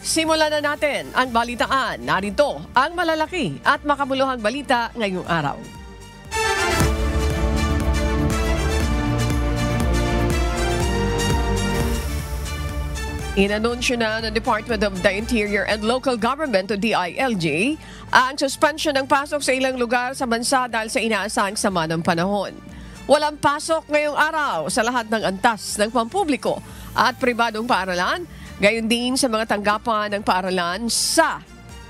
Simulan na natin ang balitaan. Narito ang malalaki at makabuluhang balita ngayong araw. Inanunsyo na ng Department of the Interior and Local Government o DILG ang suspension ng pasok sa ilang lugar sa bansa dahil sa inaasahang sama ng panahon. Walang pasok ngayong araw sa lahat ng antas ng pampubliko at pribadong paaralan, gayon din sa mga tanggapan ng paaralan sa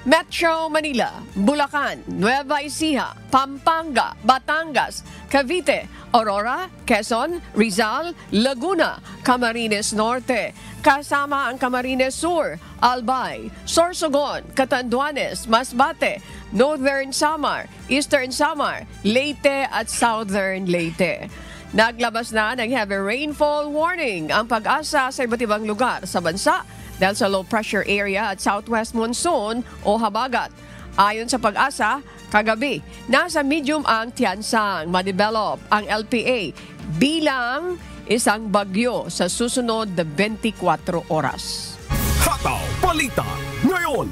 Metro Manila, Bulacan, Nueva Ecija, Pampanga, Batangas, Cavite, Aurora, Quezon, Rizal, Laguna, Camarines Norte, kasama ang Camarines Sur, Albay, Sorsogon, Catanduanes, Masbate, Northern Samar, Eastern Samar, Leyte at Southern Leyte. Naglabas na ng heavy rainfall warning ang Pag-asa sa iba't ibang lugar sa bansa dahil sa low pressure area at southwest monsoon o habagat. Ayon sa Pag-asa, kagabi, nasa medium ang Tiansang ma-develop ang LPA bilang isang bagyo sa susunod na 24 oras. Hataw Balita ngayon!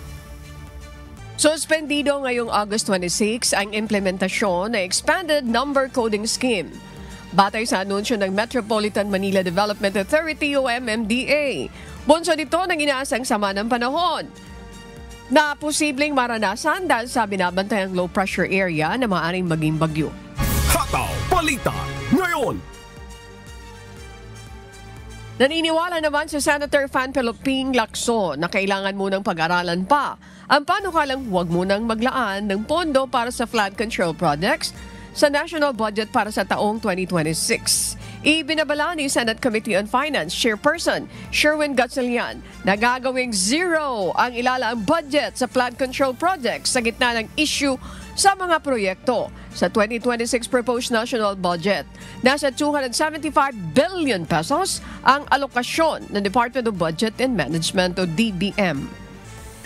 Suspendido ngayong August 26 ang implementasyon ng Expanded Number Coding Scheme. Batay sa anunsyo ng Metropolitan Manila Development Authority o MMDA, bunso dito ng inaasang sama ng panahon na posibleng maranasan dahil sa binabantayang low pressure area na maaaring maging bagyo. Hataw Balita ngayon! Naniniwala naman si Senator Fan Peloping Lacson na kailangan munang pag-aralan pa ang panukalang huwag munang maglaan ng pondo para sa flood control projects sa national budget para sa taong 2026. Ibinabala ni Senate Committee on Finance Chairperson Sherwin Gatchalian na gagawing zero ang ilalaang budget sa flood control projects sa gitna ng issue sa mga proyekto. Sa 2026 proposed national budget, nasa 275 billion pesos ang alokasyon ng Department of Budget and Management o DBM.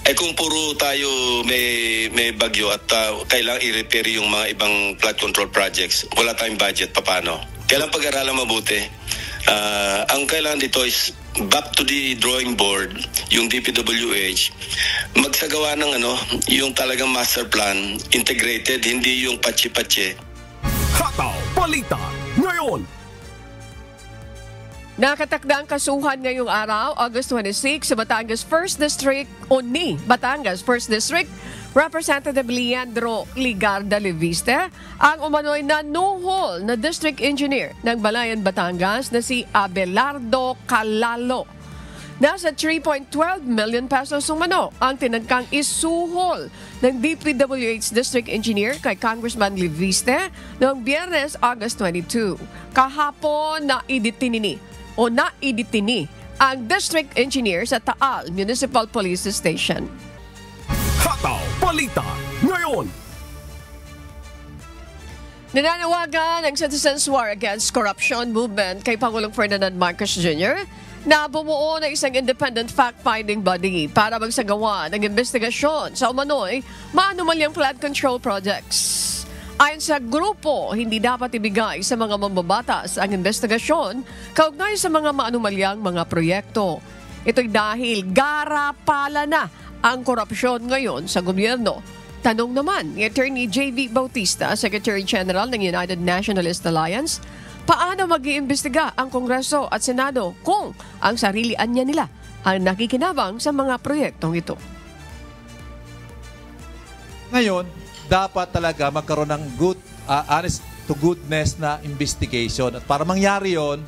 Kung puro tayo may bagyo at kailangang i-repair yung mga ibang flood control projects, wala tayong budget, paano? Kailangang pag-aralan mabuti. Ang kailangan dito is back to the drawing board, yung DPWH, magsagawa ng yung talagang master plan, integrated, hindi yung patsi-patsi. Hataw Balita ngayon! Nakatakda ang kasuhan ngayong araw, August 26, sa Batangas 1st District o ni Batangas 1st District, Representative Leandro Ligarda Leviste, ang umano'y nanuhol na District Engineer ng Balayan, Batangas na si Abelardo Calalo. Nasa 3.12 million pesos umano ang tinagkang isuhol ng DPWH District Engineer kay Congressman Leviste noong Biyernes, August 22. Kahapon naiditini ang District Engineer sa Taal Municipal Police Station. Hataw Balita ngayon! Nananawagan ang Citizens War Against Corruption movement kay Pangulong Ferdinand Marcos Jr. na bumuo ng isang independent fact-finding body para magsagawa ng investigasyon sa umano'y maanumalyang flood control projects. Ayon sa grupo, hindi dapat ibigay sa mga mambabatas ang investigasyon kaugnay sa mga maanumalyang mga proyekto. Ito'y dahil garapala na ang korupsyon ngayon sa gobyerno. Tanong naman ni Attorney J.V. Bautista, Secretary General ng United Nationalist Alliance, paano mag-iimbestiga ang Kongreso at Senado kung ang sarilian niya nila ang nakikinabang sa mga proyektong ito? Ngayon, dapat talaga magkaroon ng honest to goodness na investigation. At para mangyari yon,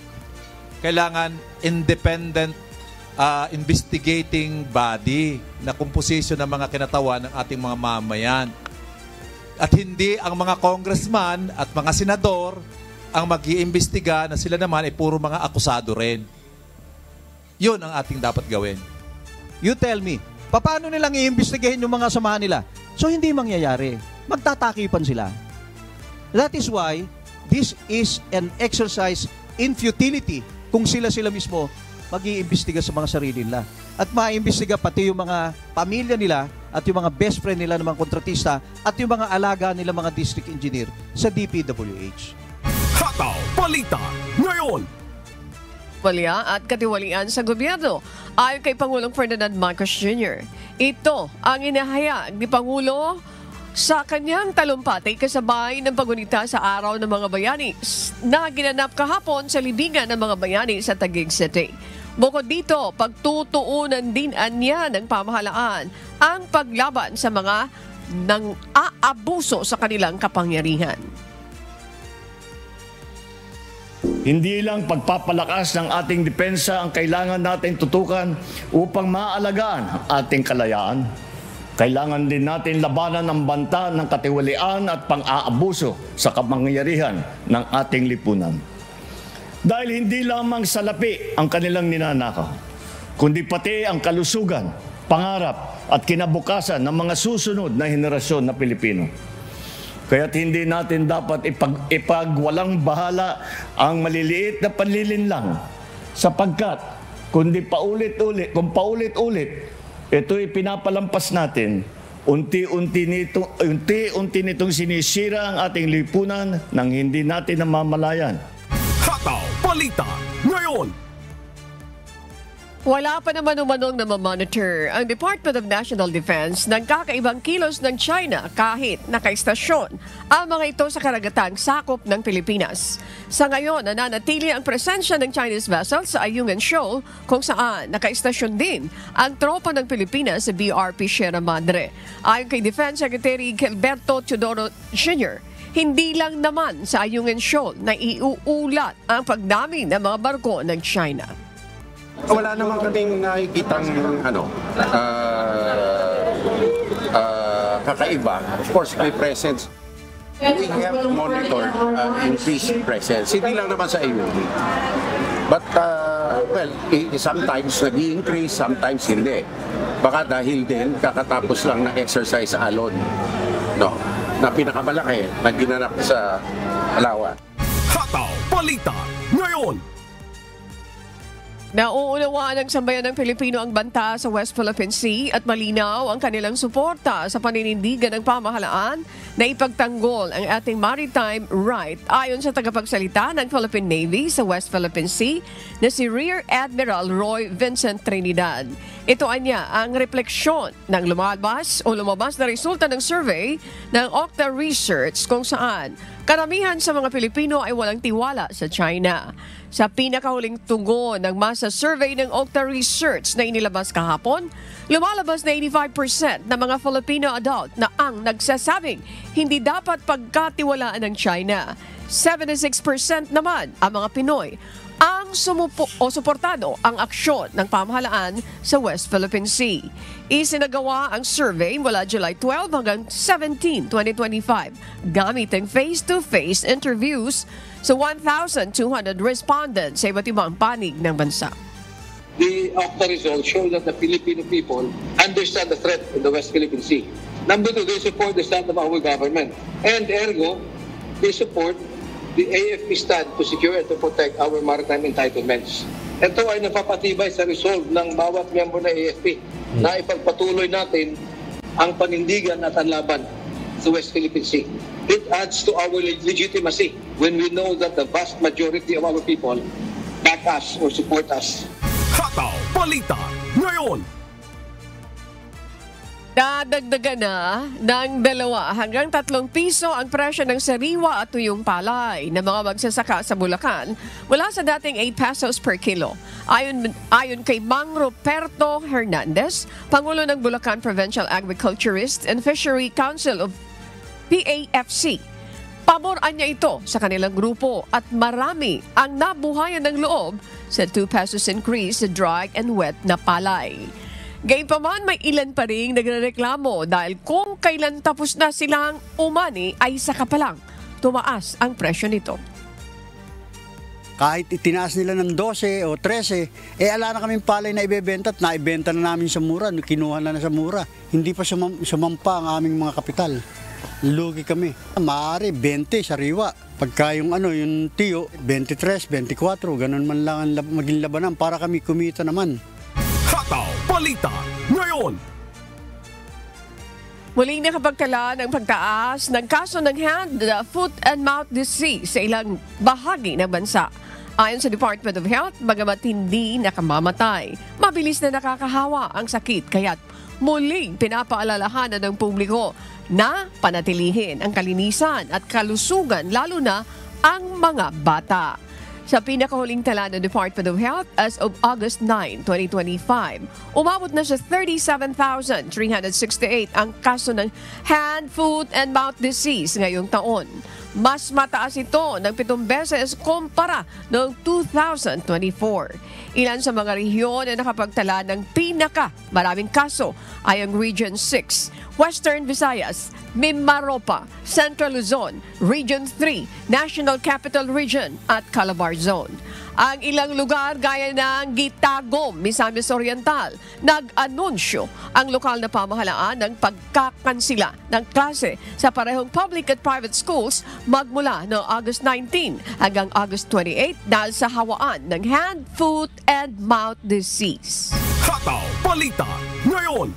kailangan independent investigating body na komposisyon ng mga kinatawan ng ating mga mamayan. At hindi ang mga congressman at mga senador ang mag-iimbestiga na sila naman ay puro mga akusado rin. Yun ang ating dapat gawin. You tell me, paano nilang iimbestigahin yung mga samahan nila? So hindi mangyayari. Magtatakipan sila. That is why this is an exercise in futility kung sila mismo mag-iimbestiga sa mga sarili nila. At maiimbestiga pati yung mga pamilya nila at yung mga best friend nila ng mga kontratista at yung mga alaga nila mga district engineer sa DPWH. Hataw Balita ngayon! walya at katiwalian sa gobyerno. Ayon kay Pangulong Ferdinand Marcos Jr. Ito ang inahayag ni Pangulo sa kanyang talumpati kasabay ng pagunita sa Araw ng Mga Bayani na ginanap kahapon sa libingan ng mga bayani sa Taguig City. Bukod dito, pagtutuunan din anya ng pamahalaan ang paglaban sa mga nang aabuso sa kanilang kapangyarihan. Hindi lang pagpapalakas ng ating depensa ang kailangan natin tutukan upang maalagaan ang ating kalayaan. Kailangan din natin labanan ang banta ng katiwalian at pang-aabuso sa kapangyarihan ng ating lipunan. Dahil hindi lamang salapi ang kanilang ninanakaw, kundi pati ang kalusugan, pangarap at kinabukasan ng mga susunod na henerasyon na Pilipino. Kaya't hindi natin dapat ipagwalang bahala ang maliliit na panlilinlang sapagkat kung paulit-ulit ito'y pinapalampas natin, unti-unti nitong sinisira ang ating lipunan nang hindi natin namamalayan. Hataw Balita ngayon. Wala pa naman umanong na mamonitor ang Department of National Defense ng kakaibang kilos ng China kahit nakaistasyon ang mga ito sa karagatang sakop ng Pilipinas. Sa ngayon, nananatili ang presensya ng Chinese vessels sa Ayungin Shoal kung saan nakaistasyon din ang tropa ng Pilipinas sa BRP Sierra Madre. Ayon kay Defense Secretary Gilberto Teodoro Jr., hindi lang naman sa Ayungin Shoal na iuulat ang pagdami ng mga barko ng China. Wala naman kaming nakikitang kakaiba. Of course, may presence. We have to monitor increased presence. Hindi lang naman sa AUV. But, sometimes nag-i-increase, sometimes hindi. Baka dahil din, kakatapos lang ng exercise sa Alon. No, na pinakamalaki na ginanap sa Palawan. Hataw Balita ngayon. Nauunawaan ng sambayan ng Pilipino ang banta sa West Philippine Sea at malinaw ang kanilang suporta sa paninindigan ng pamahalaan na ipagtanggol ang ating maritime right ayon sa tagapagsalita ng Philippine Navy sa West Philippine Sea na si Rear Admiral Roy Vincent Trinidad. Ito anya ang refleksyon ng lumabas na resulta ng survey ng Okta Research kung saan karamihan sa mga Pilipino ay walang tiwala sa China. Sa pinakahuling tugon ng masa survey ng Okta Research na inilabas kahapon, lumalabas na 85% ng mga Filipino adult na ang nagsasabing hindi dapat pagkatiwalaan ng China. 76% naman ang mga Pinoy ang suportado ang aksyon ng pamahalaan sa West Philippine Sea. Isinagawa ang survey mula July 12 hanggang 17, 2025 gamit ang face-to-face interviews sa 1,200 respondents sa iba't ibang panig ng bansa. The Okta results show that the Filipino people understand the threat in the West Philippine Sea. Number two, they support the stand of our government. And ergo, they support the AFP stand to secure and to protect our maritime entitlements. Ito ay napapatibay sa resolve ng bawat member ng AFP na ipagpatuloy natin ang panindigan at ang laban sa West Philippine Sea. It adds to our legitimacy when we know that the vast majority of our people back us or support us. Hataw Balita ngayon. Dadagdagan na ng 2 hanggang 3 piso ang presyo ng sariwa at tuyong palay ng mga magsasaka sa Bulacan mula sa dating 8 pesos per kilo. Ayon kay Mang Ruperto Hernandez, Pangulo ng Bulacan Provincial Agriculturist and Fishery Council of PAFC. Paboran niya ito sa kanilang grupo at marami ang nabuhayan ng loob sa 2 pesos increase sa dry and wet na palay. Gayunpaman, may ilan pa ring nagrereklamo dahil kung kailan tapos na silang umani ay saka pa lang tumaas ang presyo nito. Kahit itinaas nila ng 12 o 13, ala na kaming palay na ibebenta at naibenta na namin sa mura, kinuha na sa mura. Hindi pa sumampa ang aming mga kapital. Lugi kami. Maaari 20 sariwa. Pagka yung tiyo, 23, 24, ganun man lang ang maging labanan para kami kumita naman. Hataw Balita ngayon. Muling nakapagtala ng pagtaas ng kaso ng hand, foot and mouth disease sa ilang bahagi ng bansa. Ayon sa Department of Health, bagamat hindi nakamamatay, mabilis na nakakahawa ang sakit kaya't muling pinapaalalahanan ng publiko na panatilihin ang kalinisan at kalusugan lalo na ang mga bata. Sa pinakahuling tala ng Department of Health as of August 9, 2025, umabot na sa 37,368 ang kaso ng hand, foot, and mouth disease ngayong taon. Mas mataas ito ng 7 beses kumpara noong 2024. Ilan sa mga rehiyon na nakapagtala ng pinaka-maraming kaso ay ang Region 6, Western Visayas, Mimaropa, Central Luzon, Region 3, National Capital Region at Calabar Zone. Ang ilang lugar gaya ng Gitagum, Misamis Oriental, nag-anunsyo ang lokal na pamahalaan ng pagkakansila ng klase sa parehong public at private schools magmula noong August 19 hanggang August 28 dahil sa hawaan ng hand, foot, and mouth disease. Hataw Balita ngayon.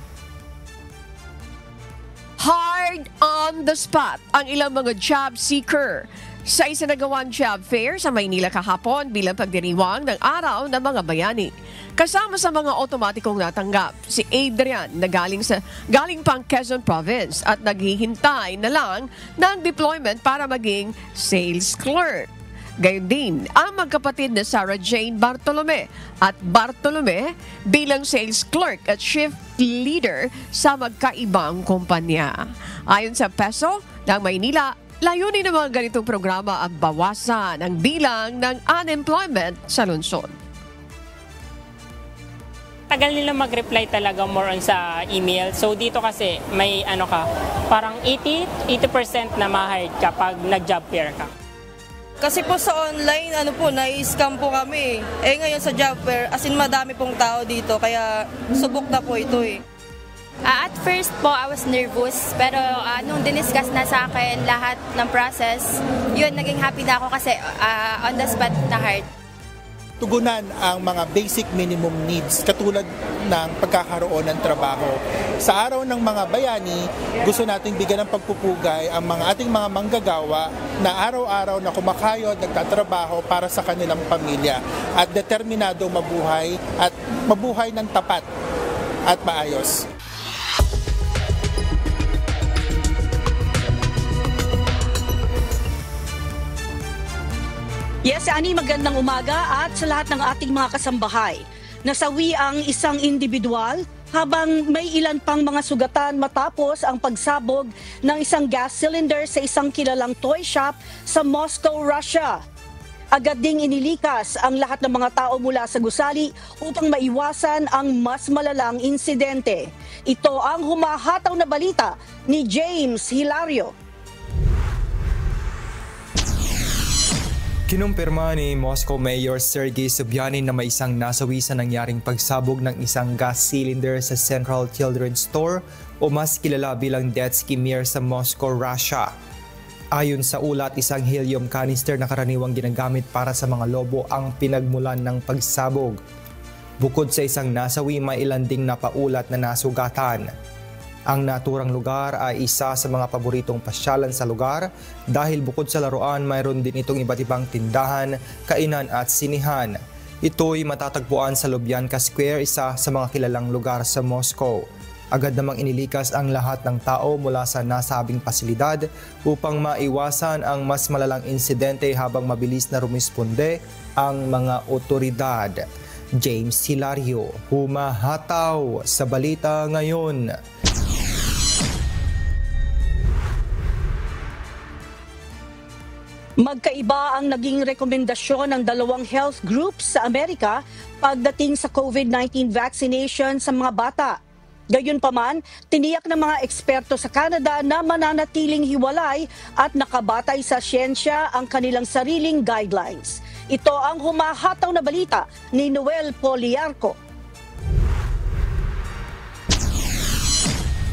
Hard on the spot ang ilang mga job seeker sa isinagawang job fair sa Maynila kahapon bilang pagdiriwang ng Araw ng Mga Bayani. Kasama sa mga otomatikong natanggap, si Adrian na galing pang Quezon Province at naghihintay na lang ng deployment para maging sales clerk. Gayon din ang magkapatid na Sarah Jane Bartolome at Bartolome bilang sales clerk at shift leader sa magkaibang kumpanya. Ayon sa PESO ng Maynila, layunin ng mga ganitong programa ang bawasan ang bilang ng unemployment sa lungsod. Tagal nila mag-reply talaga more on sa email. So dito kasi may parang 80% na ma-hired kapag nag-job fair ka. Kasi po sa online, na-scam po kami. Ngayon sa job fair, as in madami pong tao dito, kaya subok na po ito eh. At first po, I was nervous, pero nung diniscuss na sa akin lahat ng process, yun, naging happy na ako kasi on the spot na hard. Tugunan ang mga basic minimum needs katulad ng pagkakaroon ng trabaho. Sa araw ng mga bayani, gusto nating bigyan ng pagpupugay ang ating mga manggagawa na araw-araw na kumakayod, nagtatrabaho para sa kanilang pamilya at determinado mabuhay ng tapat at maayos. Yes, Ani, magandang umaga at sa lahat ng ating mga kasambahay. Nasawi ang isang individual habang may ilan pang mga sugatan matapos ang pagsabog ng isang gas cylinder sa isang kilalang toy shop sa Moscow, Russia. Agad ding inilikas ang lahat ng mga tao mula sa gusali upang maiwasan ang mas malalang insidente. Ito ang humahataw na balita ni James Hilario. Kinumpirma ni Moscow Mayor Sergei Sobyanin na may isang nasawi sa nangyaring pagsabog ng isang gas cylinder sa Central Children's Store o mas kilala bilang Detski Mir sa Moscow, Russia. Ayon sa ulat, isang helium canister na karaniwang ginagamit para sa mga lobo ang pinagmulan ng pagsabog. Bukod sa isang nasawi, may ilan ding napaulat na nasugatan. Ang naturang lugar ay isa sa mga paboritong pasyalan sa lugar dahil bukod sa laruan, mayroon din itong iba't ibang tindahan, kainan at sinihan. Ito'y matatagpuan sa Lubyanka Square, isa sa mga kilalang lugar sa Moscow. Agad namang inilikas ang lahat ng tao mula sa nasabing pasilidad upang maiwasan ang mas malalang insidente habang mabilis na rumisponde ang mga otoridad. James Hilario, humahataw sa balita ngayon. Magkaiba ang naging rekomendasyon ng dalawang health groups sa Amerika pagdating sa COVID-19 vaccination sa mga bata. Gayunpaman, tiniyak ng mga eksperto sa Canada na mananatiling hiwalay at nakabatay sa siyensya ang kanilang sariling guidelines. Ito ang humahataw na balita ni Noel Poliarco.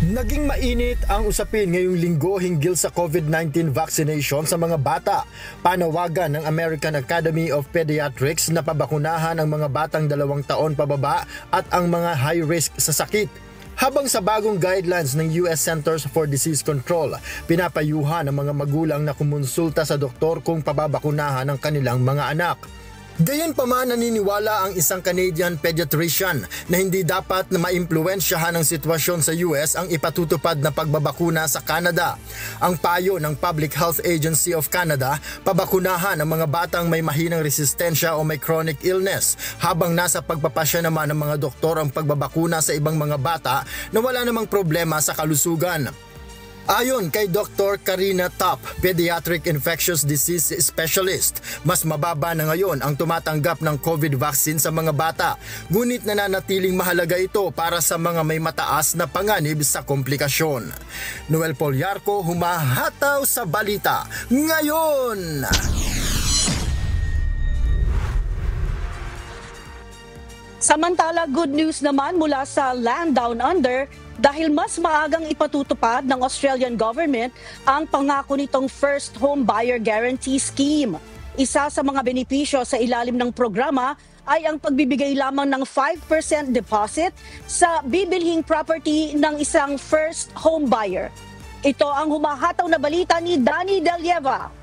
Naging mainit ang usapin ngayong linggo hinggil sa COVID-19 vaccination sa mga bata. Panawagan ng American Academy of Pediatrics na pabakunahan ang mga batang 2 taon pababa at ang mga high risk sa sakit. Habang sa bagong guidelines ng US Centers for Disease Control, pinapayuhan ang mga magulang na kumonsulta sa doktor kung pababakunahan ang kanilang mga anak. Gayunpaman, naniniwala ang isang Canadian pediatrician na hindi dapat na maimpluwensyahan ng sitwasyon sa US ang ipatutupad na pagbabakuna sa Canada. Ang payo ng Public Health Agency of Canada, pabakunahan ang mga batang may mahinang resistensya o may chronic illness, habang nasa pagpapasya naman ng mga doktor ang pagbabakuna sa ibang mga bata na wala namang problema sa kalusugan. Ayon kay Dr. Karina Top, Pediatric Infectious Disease Specialist, mas mababa na ngayon ang tumatanggap ng COVID vaccine sa mga bata, ngunit nananatiling mahalaga ito para sa mga may mataas na panganib sa komplikasyon. Noel Polyarco, humahataw sa balita ngayon! Samantala, good news naman mula sa Land Down Under dahil mas maagang ipatutupad ng Australian government ang pangako nitong First Home Buyer Guarantee Scheme. Isa sa mga benepisyo sa ilalim ng programa ay ang pagbibigay lamang ng 5% deposit sa bibilhing property ng isang first home buyer. Ito ang humahataw na balita ni Danny Delieva.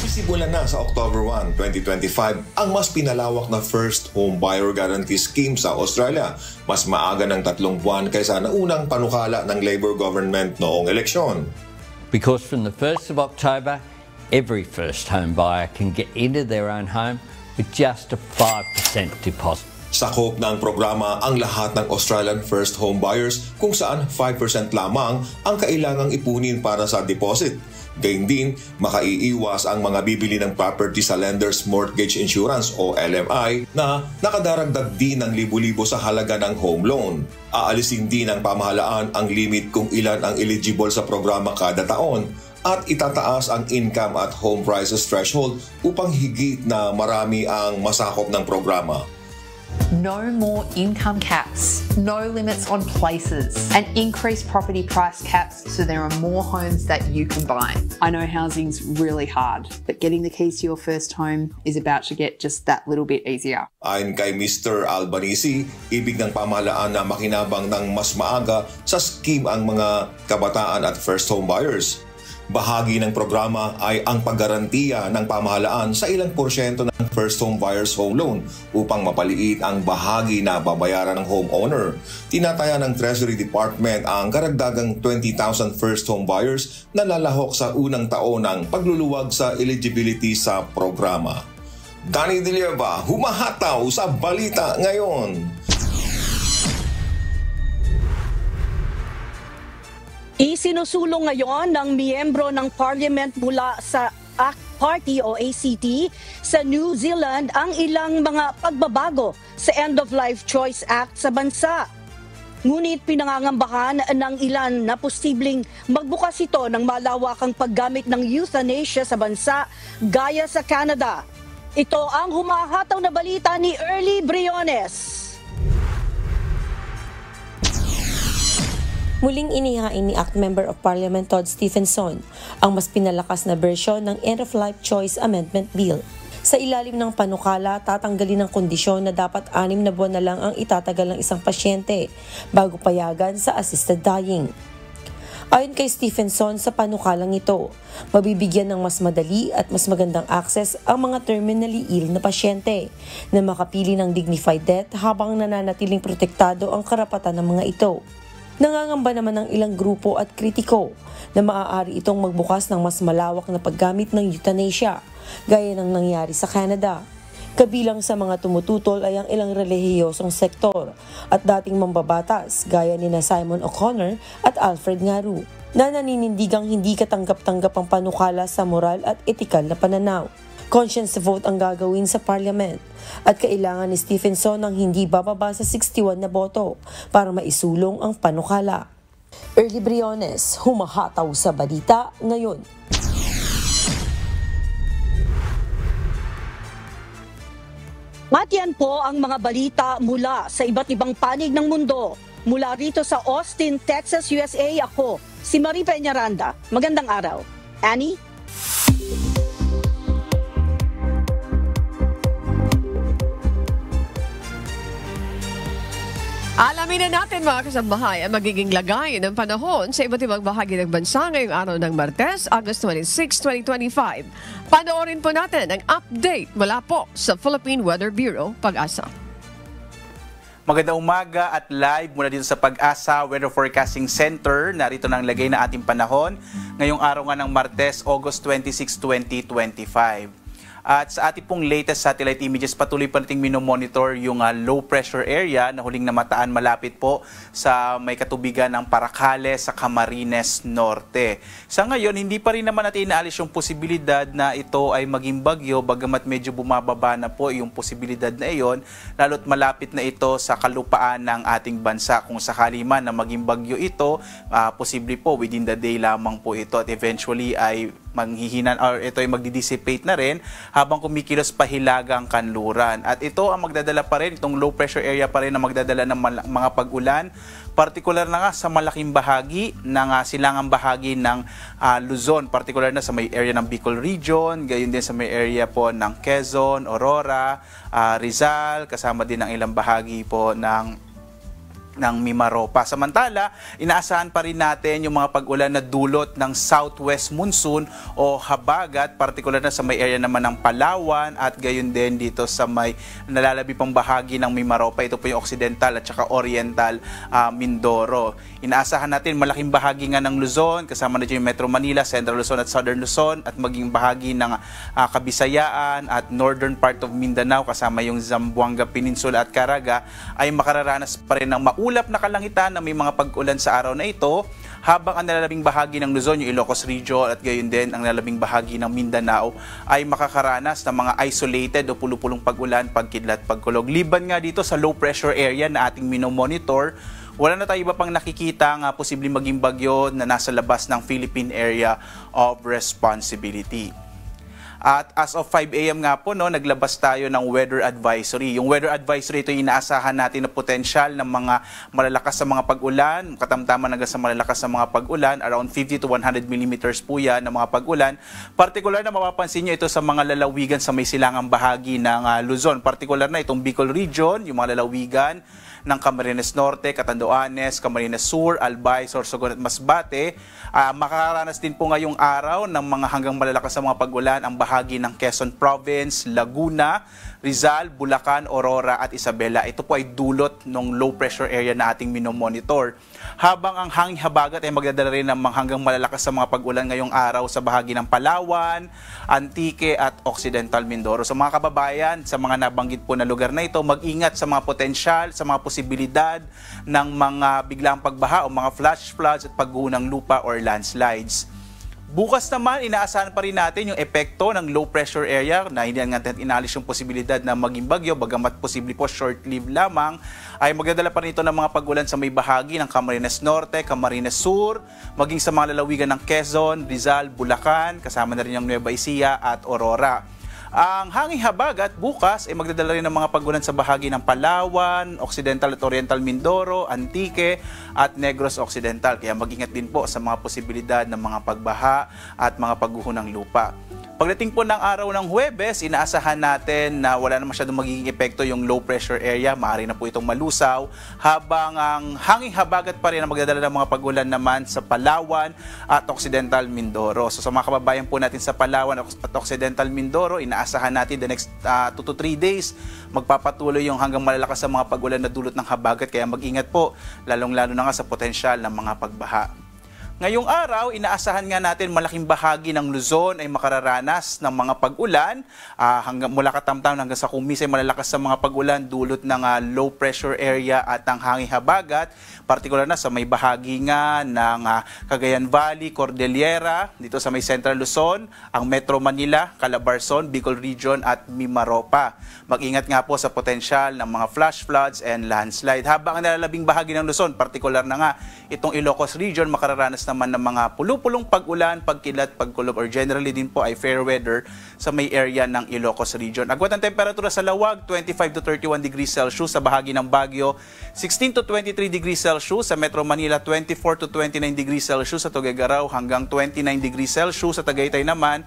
Sisimulan na sa October 1, 2025 ang mas pinalawak na First Home Buyer Guarantee Scheme sa Australia. Mas maaga ng 3 buwan kaysa naunang panukala ng Labor government noong eleksyon. Because from the 1st of October, every first home buyer can get into their own home with just a 5% deposit. Sakop ng programa ang lahat ng Australian first home buyers kung saan 5% lamang ang kailangang ipunin para sa deposit. Gayun din, makaiiwas ang mga bibili ng property sa Lender's Mortgage Insurance o LMI na nakadaragdag din ng libo-libo sa halaga ng home loan. Aalisin din ng pamahalaan ang limit kung ilan ang eligible sa programa kada taon at itataas ang income at home prices threshold upang higit na marami ang masakop ng programa. No more income caps, no limits on places, and increased property price caps so there are more homes that you can buy. I know housing's really hard, but getting the keys to your first home is about to get just that little bit easier. Ayon kay Mr. Albanese, ibig ng pamahalaan na makinabang ng mas maaga sa scheme ang mga kabataan at first home buyers. Bahagi ng programa ay ang paggarantiya ng pamahalaan sa ilang porsyento ng first home buyers home loan upang mapaliit ang bahagi na babayaran ng homeowner. Tinataya ng Treasury Department ang karagdagang 20,000 first home buyers na lalahok sa unang taon ng pagluluwag sa eligibility sa programa. Danny Delieva, humahataw sa balita ngayon. Isinusulong ngayon ng miyembro ng Parliament mula sa ACT Party o ACT sa New Zealand ang ilang mga pagbabago sa End-of-Life Choice Act sa bansa. Ngunit pinangangambahan ng ilan na posibleng magbukas ito ng malawakang paggamit ng euthanasia sa bansa gaya sa Canada. Ito ang humahataw na balita ni Early Briones. Muling inihain ni ACT Member of Parliament Todd Stephenson ang mas pinalakas na bersyon ng End-of-Life Choice Amendment Bill. Sa ilalim ng panukala, tatanggalin ang kondisyon na dapat 6 na buwan na lang ang itatagal ng isang pasyente bago payagan sa assisted dying. Ayon kay Stephenson, sa panukalang ito, mabibigyan ng mas madali at mas magandang access ang mga terminally ill na pasyente na makapili ng dignified death habang nananatiling protektado ang karapatan ng mga ito. Nangangamba naman ng ilang grupo at kritiko na maaari itong magbukas ng mas malawak na paggamit ng euthanasia, gaya ng nangyari sa Canada. Kabilang sa mga tumututol ay ang ilang relihiyosong sektor at dating mambabatas gaya ni Simon O'Connor at Alfred Ngaru, na naninindigang hindi katanggap-tanggap ang panukala sa moral at etikal na pananaw. Conscience vote ang gagawin sa Parliament at kailangan ni Stephenson ng hindi bababa sa 61 na boto para maisulong ang panukala. Early Briones, humahataw sa balita ngayon. Matiyan po ang mga balita mula sa iba't ibang panig ng mundo. Mula rito sa Austin, Texas, USA, ako, si Marie Peñaranda. Magandang araw. Annie? Alamin na natin mga kasambahay ang magiging lagay ng panahon sa iba't ibang bahagi ng bansa ngayong araw ng Martes, August 26, 2025. Panoorin po natin ang update mula po sa Philippine Weather Bureau, Pag-asa. Magandang umaga at live mula dito sa Pag-asa Weather Forecasting Center. Narito na ang lagay na ating panahon ngayong araw nga ng Martes, August 26, 2025. At sa ating pong latest satellite images, patuloy pa nating minomonitor yung low pressure area na huling namataan malapit po sa may katubigan ng Paracale sa Camarines Norte. Sa ngayon, hindi pa rin naman natin inaalis yung posibilidad na ito ay maging bagyo, bagamat medyo bumababa na po yung posibilidad na iyon, lalo't malapit na ito sa kalupaan ng ating bansa. Kung sakali man na maging bagyo ito, posible po within the day lamang po ito at eventually ay manghihinan or ito ay magdi-dissipate na rin habang kumikilos pa hilagang kanluran. At ito ang magdadala pa rin, itong low pressure area pa rin na magdadala ng mga pag-ulan, partikular na nga sa malaking bahagi ng silangang bahagi ng Luzon, partikular na sa may area ng Bicol Region, gayon din sa may area po ng Quezon, Aurora, Rizal, kasama din ang ilang bahagi po ng Mimaropa. Samantala, inaasahan pa rin natin yung mga pag-ulan na dulot ng southwest monsoon o habagat, partikular na sa may area naman ng Palawan at gayon din dito sa may nalalabi pang bahagi ng Mimaropa. Ito po yung occidental at saka oriental Mindoro. Inaasahan natin malaking bahagi nga ng Luzon, kasama na dyan yung Metro Manila, Central Luzon at Southern Luzon at maging bahagi ng Kabisayaan at northern part of Mindanao, kasama yung Zamboanga Peninsula at Caraga, ay makararanas pa rin ng ulap na kalangitan na may mga pag-ulan sa araw na ito, habang ang nalalabing bahagi ng Luzon, yung Ilocos Region at gayon din ang nalalabing bahagi ng Mindanao ay makakaranas ng mga isolated o pulupulong pag-ulan, pagkidlat, pagkulog. Liban nga dito sa low pressure area na ating minomonitor, wala na tayo iba pang nakikita nga posibleng maging bagyo na nasa labas ng Philippine Area of Responsibility. At as of 5 a.m. nga po, naglabas tayo ng weather advisory. Yung weather advisory, ito yung inaasahan natin na potensyal ng mga malalakas sa mga pag-ulan, katamtaman hanggang sa malalakas sa mga pag-ulan, around 50 to 100 millimeters po yan ng mga pag-ulan. Partikular na mapapansin nyo ito sa mga lalawigan sa may silangang bahagi ng Luzon. Partikular na itong Bicol Region, yung mga lalawigan ng Camarines Norte, Catanduanes, Camarines Sur, Albay, Sorsogon at Masbate. Makakaranas din po ngayong araw ng mga hanggang malalakas sa mga pag-ulan ang bahagi ng Quezon Province, Laguna, Rizal, Bulacan, Aurora at Isabela. Ito po ay dulot ng low pressure area na ating minomonitor. Habang ang hangin habagat ay magdadala rin ng hanggang malalakas sa mga pag-ulan ngayong araw sa bahagi ng Palawan, Antique at Occidental Mindoro. So mga kababayan, sa mga nabanggit po na lugar na ito, mag-ingat sa mga potensyal, sa mga posibilidad ng mga biglang pagbaha o mga flash floods at pagguho ng lupa or landslides. Bukas naman, inaasahan pa rin natin yung epekto ng low pressure area na hindi natin inalis yung posibilidad na maging bagyo, bagamat posible po short-lived lamang, ay magdadala pa rin ito ng mga pag-ulan sa may bahagi ng Camarines Norte, Camarines Sur, maging sa mga lalawigan ng Quezon, Rizal, Bulacan, kasama na rin yung Nueva Ecija at Aurora. Ang hanging habagat bukas ay magdadala rin ng mga pag-ulan sa bahagi ng Palawan, Occidental at Oriental Mindoro, Antique at Negros Occidental. Kaya mag-ingat din po sa mga posibilidad ng mga pagbaha at mga pagguho ng lupa. Pagdating po ng araw ng Huwebes, inaasahan natin na wala na masyadong magiging epekto yung low pressure area. Maaari na po itong malusaw, habang ang hanging habagat pa rin ang magdadala ng mga pag-ulan naman sa Palawan at Occidental Mindoro. So sa mga kababayan po natin sa Palawan at Occidental Mindoro, inaasahan natin the next 2 to 3 days magpapatuloy yung hanggang malalakas sa mga pag-ulan na dulot ng habagat. Kaya mag-ingat po, lalong-lalo na nga sa potensyal ng mga pagbaha. Ngayong araw, inaasahan nga natin malaking bahagi ng Luzon ay makararanas ng mga pag-ulan mula Katamtam hanggang sa Kumis ay malalakas sa mga pag-ulan dulot ng low pressure area at ang hanging habagat, partikular na sa may bahagi nga ng Cagayan Valley, Cordillera, dito sa may Central Luzon, ang Metro Manila, Calabarzon, Bicol Region at Mimaropa. Mag-ingat nga po sa potensyal ng mga flash floods and landslide. Habang ang nalalabing bahagi ng Luzon, partikular na nga itong Ilocos Region, makararanas naman ng mga pulupulong pag-ulan, pagkilat, pagkulog, or generally din po ay fair weather sa may area ng Ilocos Region. Agwat ang temperatura sa Lawag, 25 to 31 degrees Celsius sa bahagi ng Baguio, 16 to 23 degrees Celsius sa Metro Manila, 24 to 29 degrees Celsius sa Tuguegarao, hanggang 29 degrees Celsius sa Tagaytay naman,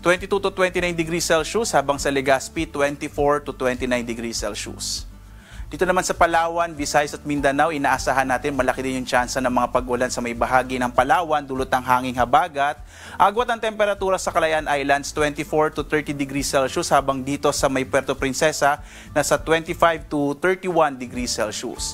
22 to 29 degrees Celsius, habang sa Legazpi, 24 to 29 degrees Celsius. Dito naman sa Palawan, Visayas at Mindanao, inaasahan natin malaki din yung tsansa ng mga pag-ulan sa may bahagi ng Palawan dulot ng hanging habagat. Agwat ang temperatura sa Calayan Islands 24 to 30 degrees Celsius habang dito sa may Puerto Princesa nasa 25 to 31 degrees Celsius.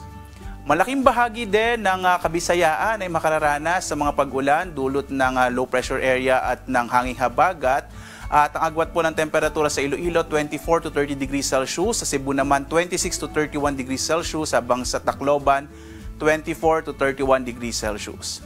Malaking bahagi din ng Kabisayaan ay makararanas sa mga pag-ulan dulot ng low pressure area at ng hanging habagat. At ang agwat po ng temperatura sa Iloilo 24 to 30 degrees Celsius, sa Cebu naman 26 to 31 degrees Celsius habang sa Tacloban 24 to 31 degrees Celsius.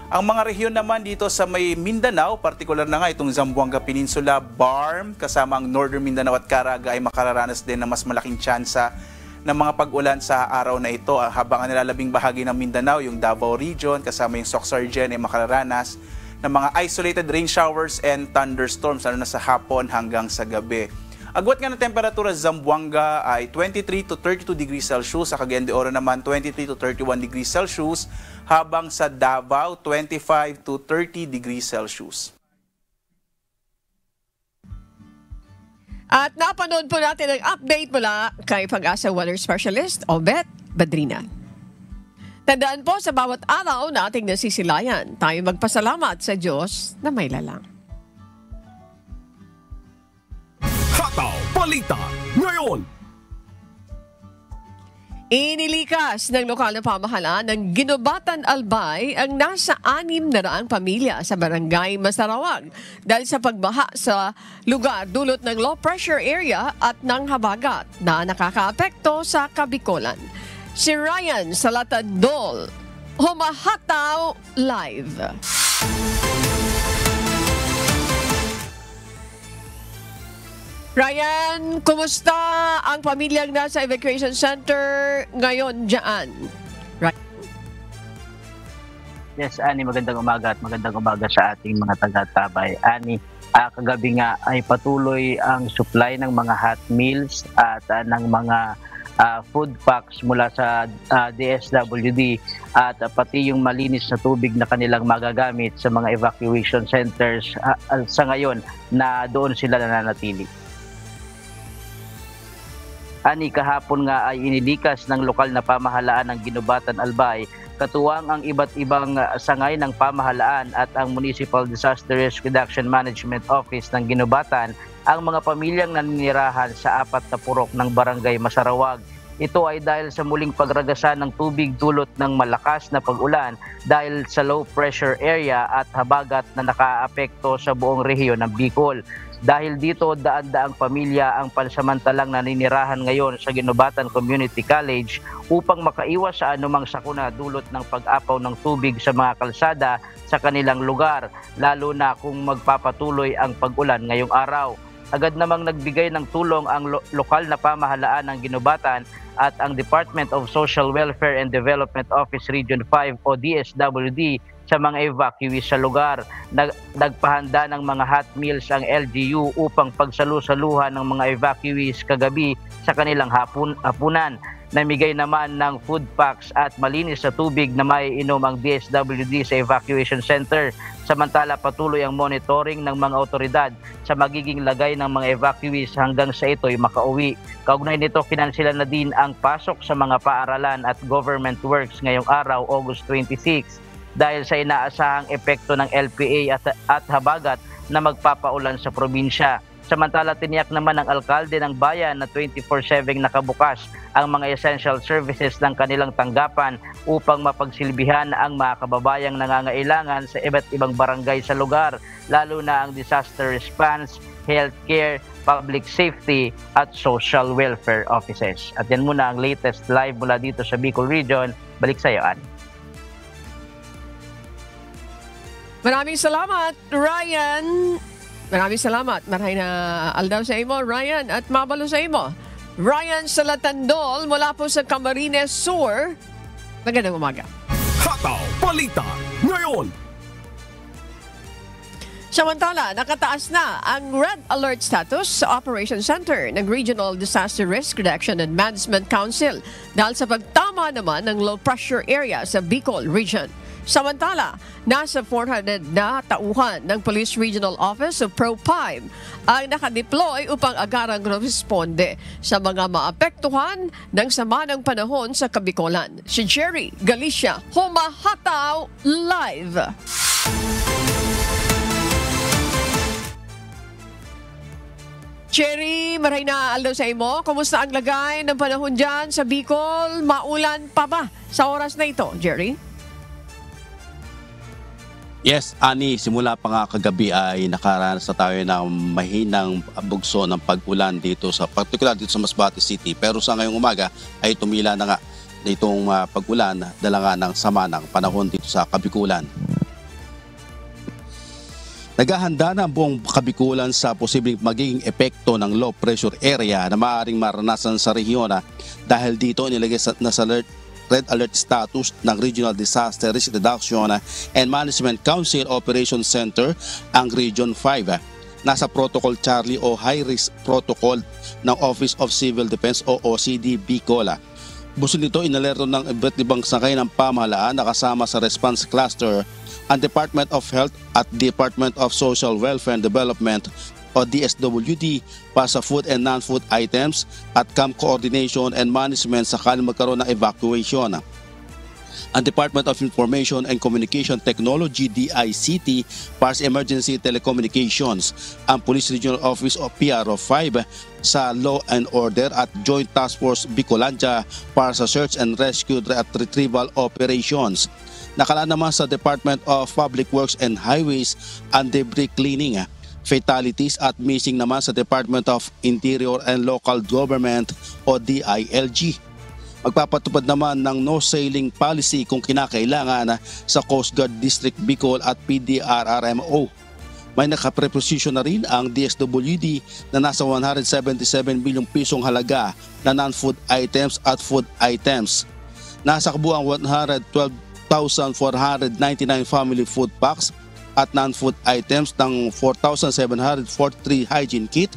Ang mga rehiyon naman dito sa may Mindanao, partikular na nga itong Zamboanga Peninsula, Barm, kasama ang Northern Mindanao at Caraga ay makararanas din ng mas malaking tsansa ng mga pag-ulan sa araw na ito. Habang ang nilalabing bahagi ng Mindanao, yung Davao Region, kasama yung Soxargen ay makararanas ng mga isolated rain showers and thunderstorms lalo na sa hapon hanggang sa gabi. Agwat nga ng temperatura sa Zamboanga ay 23 to 32 degrees Celsius, sa Cagayan de Oro naman 23 to 31 degrees Celsius, habang sa Davao 25 to 30 degrees Celsius. At napanood po natin ang update mula kay Pag-asa Weather Specialist, Obet Badrina. Tandaan po, sa bawat araw na ating nasisilayan, tayo magpasalamat sa Diyos na may lalang. Hataw Balita ngayon. Inilikas ng lokal na pamahalaan ng Ginubatan Albay ang nasa 600 pamilya sa barangay Masarawag dahil sa pagbaha sa lugar dulot ng low pressure area at ng habagat na nakakaapekto sa Kabikolan. Si Ryan Salatadol, Humahataw Live. Ryan, kumusta ang pamilyang nasa evacuation center ngayon dyan? Yes, Ani, magandang umaga at magandang umaga sa ating mga taga-tabay. Ani, kagabi nga ay patuloy ang supply ng mga hot meals at ng mga food packs mula sa DSWD at pati yung malinis na tubig na kanilang magagamit sa mga evacuation centers sa ngayon na doon sila nananatili. Ani, kahapon nga ay inilikas ng lokal na pamahalaan ng Ginubatan Albay, katuwang ang iba't ibang sangay ng pamahalaan at ang Municipal Disaster Risk Reduction Management Office ng Ginubatan ang mga pamilyang naninirahan sa 4 na purok ng Barangay Masarawag. Ito ay dahil sa muling pagragasan ng tubig dulot ng malakas na pag-ulan dahil sa low pressure area at habagat na nakaapekto sa buong rehiyon ng Bicol. Dahil dito, daan-daang pamilya ang pansamantalang naninirahan ngayon sa Ginubatan Community College upang makaiwas sa anumang sakuna dulot ng pag-apaw ng tubig sa mga kalsada sa kanilang lugar, lalo na kung magpapatuloy ang pag-ulan ngayong araw. Agad namang nagbigay ng tulong ang lokal na pamahalaan ng Ginubatan at ang Department of Social Welfare and Development Office Region 5 o DSWD sa mga evacuees sa lugar. Nagpahanda ng mga hot meals ang LGU upang pagsalu-saluhan ng mga evacuees kagabi sa kanilang hapunan. Namigay naman ng food packs at malinis na tubig na may inom ang DSWD sa evacuation center. Samantala, patuloy ang monitoring ng mga otoridad sa magiging lagay ng mga evacuees hanggang sa ito'y makauwi. Kaugnay nito, kinansilan na din ang pasok sa mga paaralan at government works ngayong araw, August 26, dahil sa inaasahang epekto ng LPA at habagat na magpapaulan sa probinsya. Samantala, tiniyak naman ng alkalde ng bayan na 24/7 nakabukas ang mga essential services ng kanilang tanggapan upang mapagsilbihan ang mga kababayang nangangailangan sa iba't ibang barangay sa lugar, lalo na ang disaster response, healthcare, public safety at social welfare offices. At yan muna ang latest live mula dito sa Bicol Region. Balik sa iyo, Ann. Maraming salamat, Ryan. Maraming salamat. Maraming na aldaw sa imo, Ryan, at mabalo sa imo. Ryan Salatandol mula po sa Camarines Sur. Magandang umaga. Hataw Balita ngayon. Samantala, nakataas na ang Red Alert status sa Operation Center ng Regional Disaster Risk Reduction and Management Council dahil sa pagtama naman ng low pressure area sa Bicol Region. Samantala, nasa 400 na tauhan ng Police Regional Office of Pro-5 ang nakadeploy upang agarang responde sa mga maapektuhan ng sama ng panahon sa Kabikolan. Si Jerry Galicia, humahataw live. Jerry, maray na aldaw sa imo. Kumusta ang lagay ng panahon dyan sa Bicol? Maulan pa ba sa oras na ito, Jerry? Yes, Ani, simula pa nga kagabi ay nakaranas na tayo ng mahinang bugso ng pag-ulan dito sa particular dito sa Masbate City. Pero sa ngayong umaga ay tumila na nga ditong pag-ulan dala nga ng sama ng panahon dito sa Kabikulan. Naghahanda na ang buong Kabikulan sa posibleng magiging epekto ng low pressure area na maaaring maranasan sa rehiyon dahil dito nilagay na sa red alert status ng Regional Disaster Risk Reduction and Management Council Operations Center ang Region 5. Nasa Protocol Charlie o High Risk Protocol ng Office of Civil Defense o OCD Bicol. Buso nito inalerto ng iba't ibang sakay ng pamahalaan na kasama sa Response Cluster ang Department of Health at Department of Social Welfare and Development o DSWD para sa food and non-food items at camp coordination and management sakaling magkaroon ng evacuation. Ang Department of Information and Communication Technology DICT para sa emergency telecommunications, ang Police Regional Office o PRO 5 sa Law and Order at Joint Task Force Bicolandia para sa search and rescue at retrieval operations. Nakalaan naman sa Department of Public Works and Highways ang debris cleaning. Fatalities at missing naman sa Department of Interior and Local Government o DILG. Magpapatupad naman ng no sailing policy kung kinakailangan sa Coast Guard District Bicol at PDRRMO. May nakapreposisyon na rin ang DSWD na nasa 177 bilyong pisong halaga na non-food items at food items. Nasa kabuang 112,499 family food packs at non-food items ng 4,743 hygiene kit,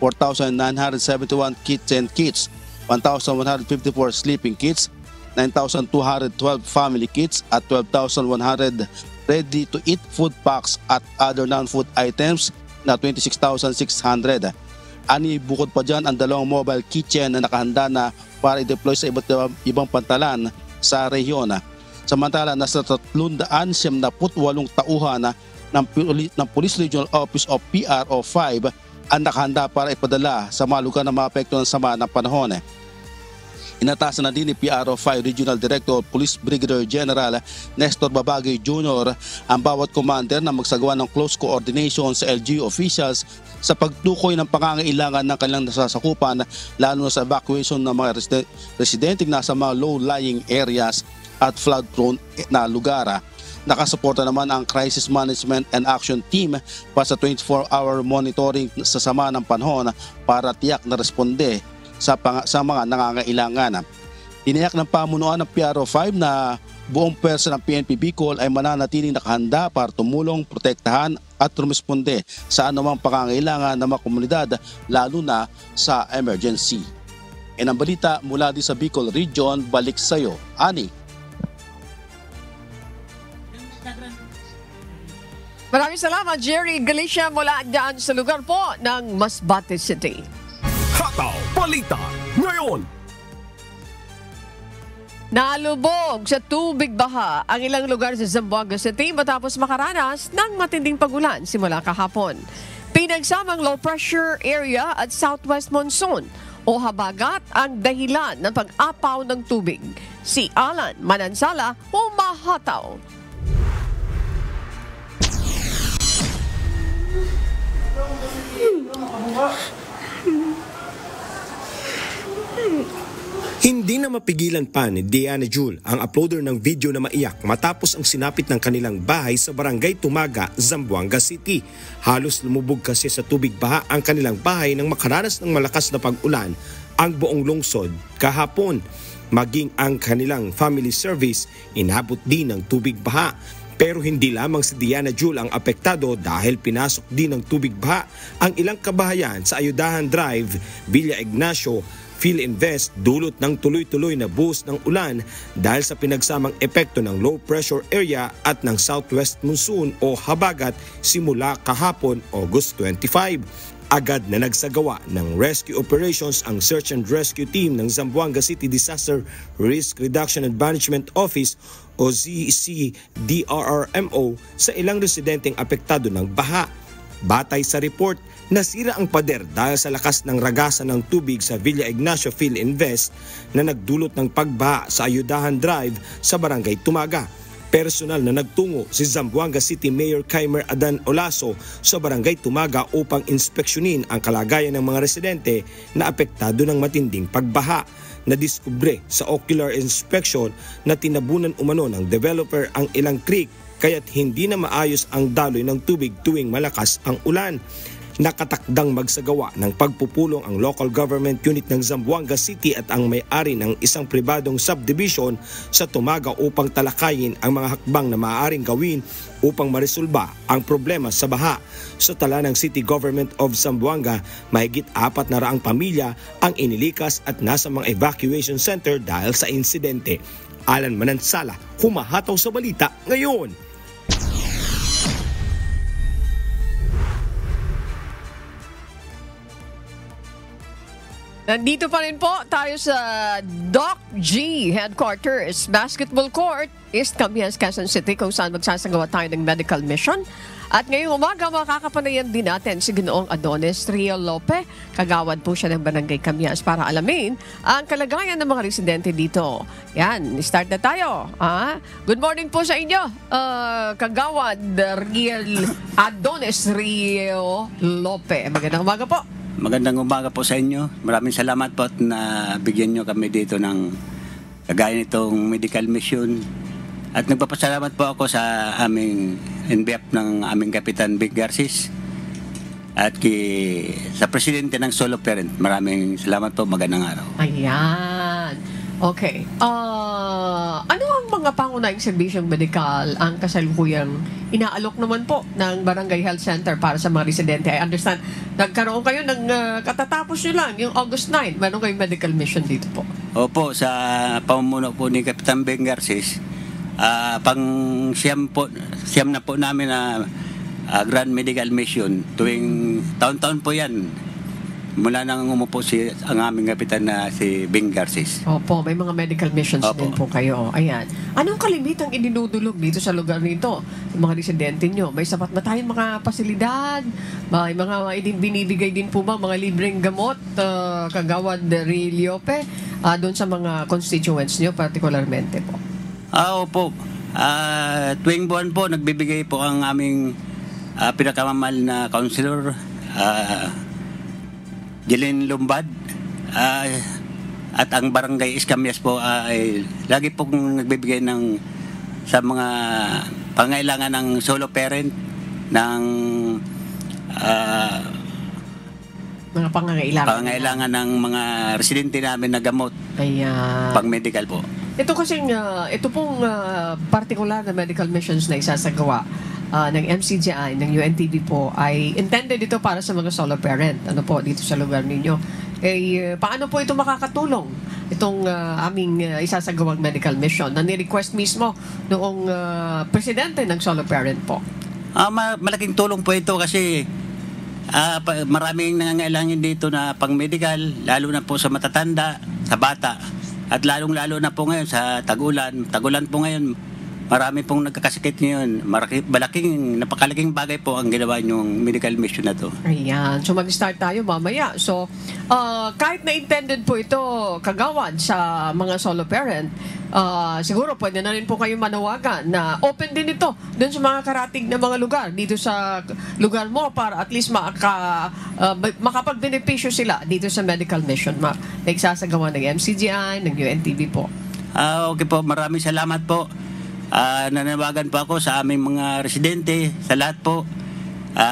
4,971 kitchen kits, 1,154 sleeping kits, 9,212 family kits at 12,100 ready-to-eat food packs at other non-food items na 26,600. Ani bukod pa dyan ang 2 mobile kitchen na nakahanda na para i-deploy sa iba't ibang pantalan sa rehiyon. Samantala, nasa 378 tauhan ng Police Regional Office o PRO 5 ang nakahanda para ipadala sa mga lugar na maapekto ng sama ng panahon. Inatasan na din ni PRO 5 Regional Director Police Brigadier General Nestor Babagay Jr. ang bawat commander na magsagawa ng close coordination sa LGU officials sa pagtukoy ng pangangailangan ng kanilang nasasakupan lalo na sa evacuation ng mga residenteng nasa mga low-lying areas at flood-prone na lugar. Nakasuporta naman ang Crisis Management and Action Team para sa 24-hour monitoring sa sama ng panahon para tiyak na responde sa mga nangangailangan. Tiniyak ng pamunuan ng PRO 5 na buong pwersa ng PNP Bicol ay mananatiling nakahanda para tumulong, protektahan at rumisponde sa anumang pangangailangan ng mga komunidad lalo na sa emergency. Yan ang balita mula din sa Bicol Region, balik sa iyo, Ani. Maraming salamat, Jerry Galicia, mula dyan sa lugar po ng Masbate City. Hataw Balita ngayon. Nalubog sa tubig baha ang ilang lugar sa Zamboanga City matapos makaranas ng matinding pagulan simula kahapon. Pinagsamang low pressure area at southwest monsoon o habagat ang dahilan ng pag-apaw ng tubig. Si Alan Manansala, humahataw. Hindi na mapigilan pa ni Diana Jul ang uploader ng video na maiyak matapos ang sinapit ng kanilang bahay sa Barangay Tumaga, Zamboanga City. Halos lumubog kasi sa tubig baha ang kanilang bahay nang makaranas ng malakas na pag-ulan ang buong lungsod kahapon. Maging ang kanilang family service inabot din ng tubig baha. Pero hindi lamang si Diana Jul ang apektado dahil pinasok din ng tubig baha ang ilang kabahayan sa Ayudahan Drive, Villa Ignacio, PhilInvest dulot ng tuloy-tuloy na boost ng ulan dahil sa pinagsamang epekto ng low pressure area at ng southwest monsoon o habagat simula kahapon August 25. Agad na nagsagawa ng rescue operations ang Search and Rescue Team ng Zamboanga City Disaster Risk Reduction and Management Office o ZCDRRMO sa ilang residenteng apektado ng baha. Batay sa report, nasira ang pader dahil sa lakas ng ragasan ng tubig sa Villa Ignacio PhilInvest na nagdulot ng pagbaha sa Ayudahan Drive sa Barangay Tumaga. Personal na nagtungo si Zamboanga City Mayor Kaimer Adan Olaso sa Barangay Tumaga upang inspeksyonin ang kalagayan ng mga residente na apektado ng matinding pagbaha. Nadiskubre sa ocular inspection na tinabunan umano ng developer ang ilang creek kaya't hindi na maayos ang daloy ng tubig tuwing malakas ang ulan. Nakatakdang magsagawa ng pagpupulong ang local government unit ng Zamboanga City at ang may-ari ng isang pribadong subdivision sa Tumaga upang talakayin ang mga hakbang na maaaring gawin upang maresolba ang problema sa baha. Sa tala ng City Government of Zamboanga, mahigit 400 pamilya ang inilikas at nasa mga evacuation center dahil sa insidente. Alan Manansala, humahataw sa balita ngayon. Nandito pa rin po tayo sa Doc G Headquarters Basketball Court, East Camias, Quezon City, kung saan magsasagawa tayo ng medical mission. At ngayong umaga, makakapanayan din natin si Ginoong Adonis Rio Lope. Kagawad po siya ng Barangay Camias para alamin ang kalagayan ng mga residente dito. Yan, start na tayo. Good morning po sa inyo, Kagawad Adonis Rio Lope. Magandang umaga po. Magandang umaga po sa inyo. Maraming salamat po at nabigyan nyo kami dito ng kagaya nitong medical mission. At nagpapasalamat po ako sa aming NBF ng aming Kapitan Big Garcis at sa Presidente ng Solo Parent. Maraming salamat po. Magandang araw. Ayan. Okay. Ano ang mga pangunahing serbisyong medikal ang kasalukuyang inaalok naman po ng Barangay Health Center para sa mga residente? I understand, nagkaroon kayo ng katatapos nyo lang, yung August 9. Meron kayong medical mission dito po? Opo, sa pamumuno po ni Kapitan Ben Garcis, siyam na po namin na Grand Medical Mission. Tuwing taon-taon po yan. Mula nang umupo ang aming kapitan na si Bing Garcis. Opo, may mga medical missions din po kayo. Ayan. Anong kalimitang idinudulog dito sa lugar nito? Yung mga residente nyo, may sapat na tayong mga pasilidad? May mga binibigay din po ba mga libreng gamot, Kagawad Riliope, doon sa mga constituents nyo particularmente po? Opo. Tuwing buwan po, nagbibigay po ang aming pinakamamahal na counselor, Jilin Lumbad, at ang Barangay Iscamias po ay lagi pong nagbibigay sa mga pangailangan ng solo parent, ng mga pangailangan ng mga residente namin na gamot. Ayan. Pang medical po. Ito kasing, ito pong particular na medical missions na isasagawa ng MCGI, ng UNTV po, ay intended ito para sa mga solo parent. Ano po, dito sa lugar ninyo. Paano po ito makakatulong? Itong aming isasagawang medical mission na ni-request mismo noong presidente ng solo parent po. Malaking tulong po ito kasi maraming nangangailangan dito na pang-medical, lalo na po sa matatanda, sa bata. At lalong-lalo na po ngayon sa tag-ulan. Tag-ulan po ngayon, marami pong nagkakasakit ngayon. Napakalaking bagay po ang ginawa niyong medical mission na to. Ayan. So mag-start tayo mamaya. So kahit na intended po ito, Kagawad, sa mga solo parent, siguro pwede na rin po kayo manawagan na open din ito dun sa mga karating na mga lugar dito sa lugar mo para at least makapagbenepisyo sila dito sa medical mission na nagsasagawa ng MCGI, ng UNTV po. Okay po. Maraming salamat po. Nanawagan po ako sa aming mga residente, sa lahat po.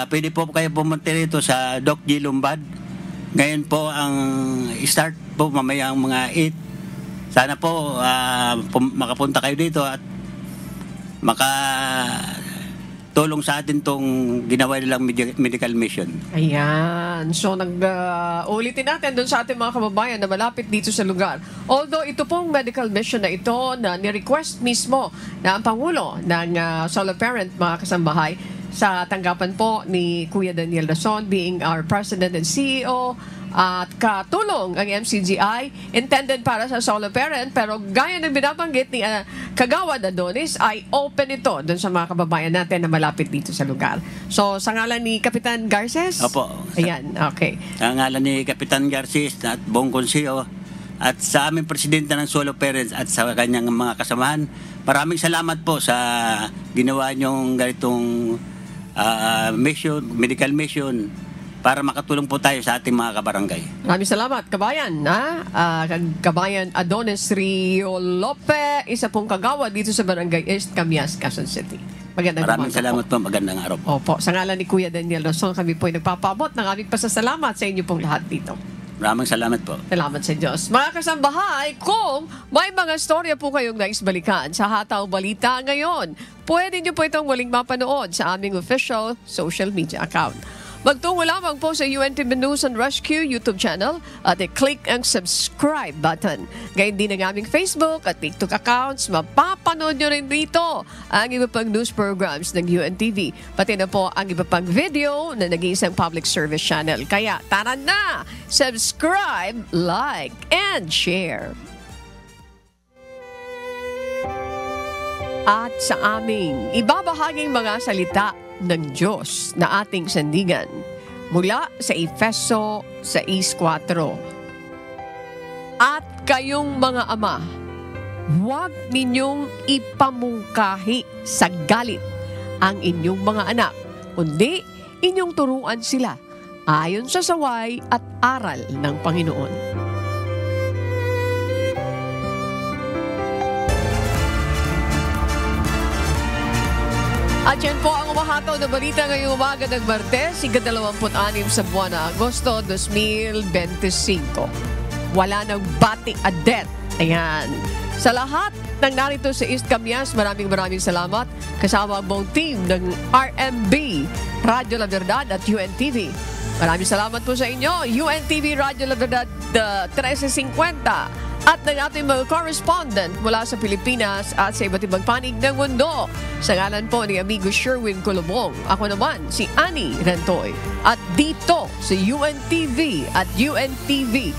Pwede po kayo pumunta rito sa Doc G Lumbad. Ngayon po ang start po mamaya ang mga 8. Sana po makapunta kayo dito at tulong sa atin tong ginawa nilang medical mission. Ayan. So, ulitin natin doon sa ating mga kababayan na malapit dito sa lugar. Although ito pong medical mission na ito na ni-request mismo na ang Pangulo ng solo parent, mga kasambahay, sa tanggapan po ni Kuya Daniel Luzon being our President and CEO, at katulong ang MCGI intended para sa solo parent, pero gaya ng binabanggit ni Kagawad Adonis ay open ito doon sa mga kababayan natin na malapit dito sa lugar. So sa ngalan ni Kapitan Garces? Opo. Ayan, okay. Sa ngalan ni Kapitan Garces at buong konseyo at sa aming presidente ng solo parents at sa kanyang mga kasamahan, maraming salamat po sa ginawa niyong ganitong mission, medical mission, para makatulong po tayo sa ating mga kabarangay. Maraming salamat, kabayan. Kabayan Adonis Rio Lope, isa pong kagawad dito sa Barangay East, Camias, Quezon City. Maraming salamat po. Magandang araw po. Opo, sa ngalan ni Kuya Daniel Luzon, kami po ay nagpapabot ng aming pasasalamat sa inyo pong lahat dito. Maraming salamat po. Salamat sa Diyos. Mga kasambahay, kung may mga storya po kayong naisbalikan sa Hataw Balita ngayon, pwede nyo po itong muling mapanood sa aming official social media account. Magtungo lamang po sa UNTV News and Rescue YouTube channel at i-click ang subscribe button. Gayun din ang aming Facebook at TikTok accounts. Mapapanood nyo rin dito ang iba pang news programs ng UNTV. Pati na po ang iba pang video na nag-iisang public service channel. Kaya tara na! Subscribe, like, and share. At sa aming ibabahaging mga salita ng Diyos na ating sandigan mula sa Efeso 6:4. At kayong mga ama, huwag ninyong ipamungkahi sa galit ang inyong mga anak, kundi inyong turuan sila ayon sa saway at aral ng Panginoon. At yan po ang umahataw na balita ngayong umaga ng Martes, ika-26 sa buwan ng Agosto 2025. Wala nang bati at death. Ayan. Sa lahat ng narito sa East Camias, maraming salamat. Kasama ang buong team ng RMB, Radyo La Verdad at UNTV. Maraming salamat po sa inyo. UNTV Radyo La Verdad 1350. At ng ating mga correspondent mula sa Pilipinas at sa iba't ibang panig ng mundo. Sa ngalan po ni amigo Sherwin Colobong, ako naman si Annie Rentoy. At dito sa UNTV at UNTV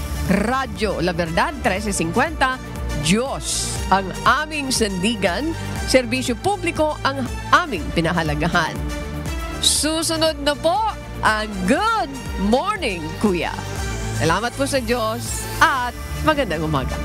Radyo La Verdad 1350, Diyos ang aming sandigan, serbisyo publiko ang aming pinahalagahan. Susunod na po ang Good Morning, Kuya. Salamat po sa Diyos at magandang umaga.